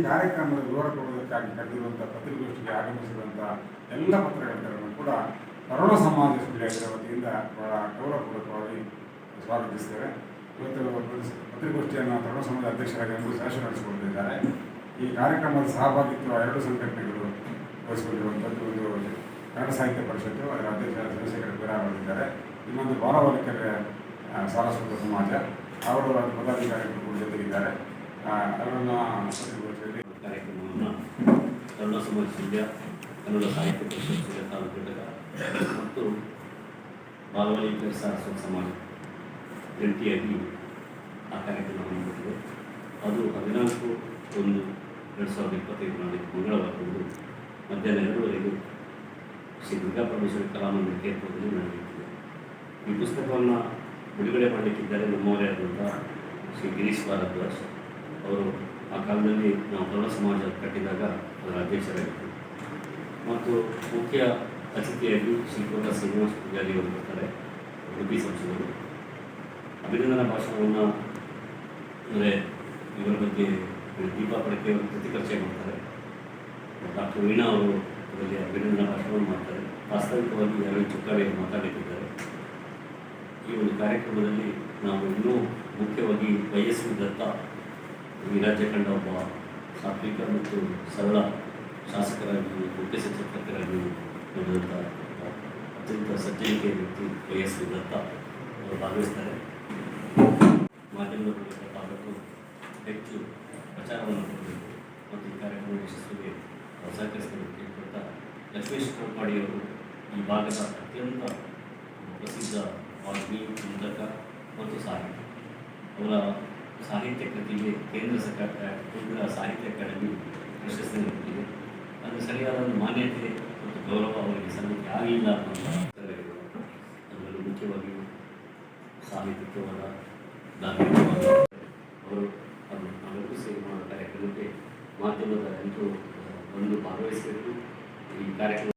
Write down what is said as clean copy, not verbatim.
ಕಾರ್ಯಕ್ರಮದ ವಿವರ ಕೊಡುವುದಕ್ಕಾಗಿ ಕರೆದಿರುವಂಥ ಪತ್ರಿಕಾಗೋಷ್ಠಿಗೆ ಆಗಮಿಸಿರುವಂಥ ಎಲ್ಲ ಪತ್ರಕರ್ತರನ್ನು ಕೂಡ ಕನ್ನಡ ಸಮಾಜ ಸುಳ್ಳಿಯಾಗಿರ ವತಿಯಿಂದ ಬಹಳ ಗೌರವಪೂರ್ವಕವಾಗಿ ಸ್ವಾಗತಿಸ್ತೇವೆ. ಇವತ್ತು ಪತ್ರಿಕಾಗೋಷ್ಠಿಯನ್ನು ಕನ್ನಡ ಸಮಾಜ ಅಧ್ಯಕ್ಷರಾಗಿ ಶಾಸನ ನಡೆಸಿಕೊಂಡಿದ್ದಾರೆ. ಈ ಕಾರ್ಯಕ್ರಮದ ಸಹಭಾಗಿತ್ವ ಎರಡು ಸಂಘಟನೆಗಳು ವಹಿಸಿಕೊಂಡಿರುವಂಥದ್ದು. ಒಂದು ಕನ್ನಡ ಸಾಹಿತ್ಯ ಪರಿಷತ್ತು, ಅದರ ಅಧ್ಯಕ್ಷ ಚಂದ್ರಶೇಖರ ಬಿರಾವರಿದ್ದಾರೆ. ಇನ್ನೊಂದು ಬಾಲಬಾಲಿಕರ ಸಾರಸ್ವತ ಸಮಾಜ, ಅವರು ಪದಾಧಿಕಾರಿಗಳು ಕೂಡ ಜೊತೆಗಿದ್ದಾರೆ. ಅವರನ್ನು ಪತ್ರಿಕಾಗೋಷ್ಠಿಯಲ್ಲಿ ಕಾರ್ಯಕ್ರಮವನ್ನು ಕನ್ನಡ ಸಮಾಜ ಸುಳ್ಯ, ಕನ್ನಡ ಸಾಹಿತ್ಯ ಪರಿಷತ್ ತಾಲೂಕು ಘಟಕ ಮತ್ತು ಬಾಲಬಾಲಿಕರ ಸಾರಸ್ವತ ಸಮಾಜ ಜಂಟಿಯಾಗಿ ಆ ಕಾರ್ಯಕ್ರಮವನ್ನು ಕೊಟ್ಟಿದೆ. ಅದು 14/1/2025 ನಾಡಿದ್ದು ಮಂಗಳವಾರದಂದು ಮಧ್ಯಾಹ್ನ 2:00 ಶ್ರೀ ದುರ್ಗಾ ಪರಮೇಶ್ವರಿ ಕಲಾಮಂದಿರ ಕೇಂದ್ರದಲ್ಲಿ ನಡೆಯುತ್ತಿದೆ. ಈ ಪುಸ್ತಕವನ್ನು ಬಿಡುಗಡೆ ಮಾಡಲಿಕ್ಕಿದ್ದಾರೆ ನಮ್ಮವರೇ ಆದಂಥ ಶ್ರೀ ಗಿರೀಶ್ ಭಾರದ್ವಾಜ್ ಅವರು. ಆ ಕಾಲದಲ್ಲಿ ನಾವು ಕನ್ನಡ ಸಮಾಜ ಕಟ್ಟಿದಾಗ ಅದರ ಅಧ್ಯಕ್ಷರಾಗಿದ್ದರು. ಮತ್ತು ಮುಖ್ಯ ಅತಿಥಿಯಾಗಿ ಶ್ರೀ ಕೋಟ ಶ್ರೀನಿವಾಸ ಪೂಜಾರಿ ಅವರು ಬರ್ತಾರೆ, ಉಡುಪಿ ಸಂಸದರು. ಅಭಿನಂದನಾ ಭಾಷಣವನ್ನು ಅಂದರೆ ಇವರ ಬಗ್ಗೆ ದೀಪಾ ಪಡಕೆ ಅವರು ಪ್ರತಿಕರ್ಷೆ ಮಾಡ್ತಾರೆ. ಡಾಕ್ಟರ್ ವೀಣಾ ಅವರು ಇದರಲ್ಲಿ ಅಭಿನಂದನಾ ಭಾಷಣವನ್ನು ಮಾಡ್ತಾರೆ. ವಾಸ್ತವಿಕವಾಗಿ ಅರವಿಂದ್ ಚುಕ್ಕಾಡಿ ಮಾತಾಡುತ್ತಿದ್ದಾರೆ. ಈ ಒಂದು ಕಾರ್ಯಕ್ರಮದಲ್ಲಿ ನಾವು ಇನ್ನೂ ಮುಖ್ಯವಾಗಿ YS ದತ್ತ ಈ ರಾಜ್ಯ ಕಂಡ ಒಬ್ಬ ಸಾತ್ವಿಕ ಮತ್ತು ಸರಳ ಶಾಸಕರಾಗಿ, ಮುಖ್ಯ ಸಚೇತಕರಾಗಿ ನಡೆದಂಥ ಅತ್ಯಂತ ಸಜ್ಜನಿಕೆಯ ವ್ಯಕ್ತಿ YS ದತ್ತ ಅವರು ಭಾಗವಹಿಸ್ತಾರೆ. ಮಾಧ್ಯಮದ ಮೂಲಕ ತಾವು ಹೆಚ್ಚು ಪ್ರಚಾರವನ್ನು ಕೊಡಬೇಕು ಮತ್ತು ಈ ಕಾರ್ಯಕ್ರಮ ಯಶಸ್ವಿಗೆ ಸಹಕರಿಸಬೇಕು ಕೇಳ್ಕೊಳ್ತಾ, ಲಕ್ಷ್ಮೇಶ್ ಕೋಟ್ಪಾಡಿಯವರು ಈ ಭಾಗದ ಅತ್ಯಂತ ಪ್ರಸಿದ್ಧ ವಾಗ್ಮಿ, ಚಿಂತಕ ಮತ್ತು ಸಾಹಿತಿ. ಅವರ ಸಾಹಿತ್ಯ ಕೃತಿಗೆ ಕೇಂದ್ರ ಸಾಹಿತ್ಯ ಅಕಾಡೆಮಿ ಪ್ರಶಸ್ತಿ ನೀಡುತ್ತಿದೆ. ಅದು ಸರಿಯಾದ ಒಂದು ಮಾನ್ಯತೆ ಮತ್ತು ಗೌರವ ಅವರಿಗೆ ಸಲ್ಲಕ್ಕೆ ಆಗಲಿಲ್ಲ ಅಂತ ಅದರಲ್ಲಿ ಮುಖ್ಯವಾಗಿ ಸಾಹಿತ್ಯವಾದ ಧಾರ್ಮಿಕವಾದ ಅವರು ನಾವೆಲ್ಲರೂ ಸೇರಿ ಮಾಡುವ ಕಾರ್ಯಕ್ರಮಕ್ಕೆ ಮಾಧ್ಯಮದ ಎಲ್ಲರೂ ಬಂದು ಭಾಗವಹಿಸಬೇಕು. ಈ ಕಾರ್ಯಕ್ರಮ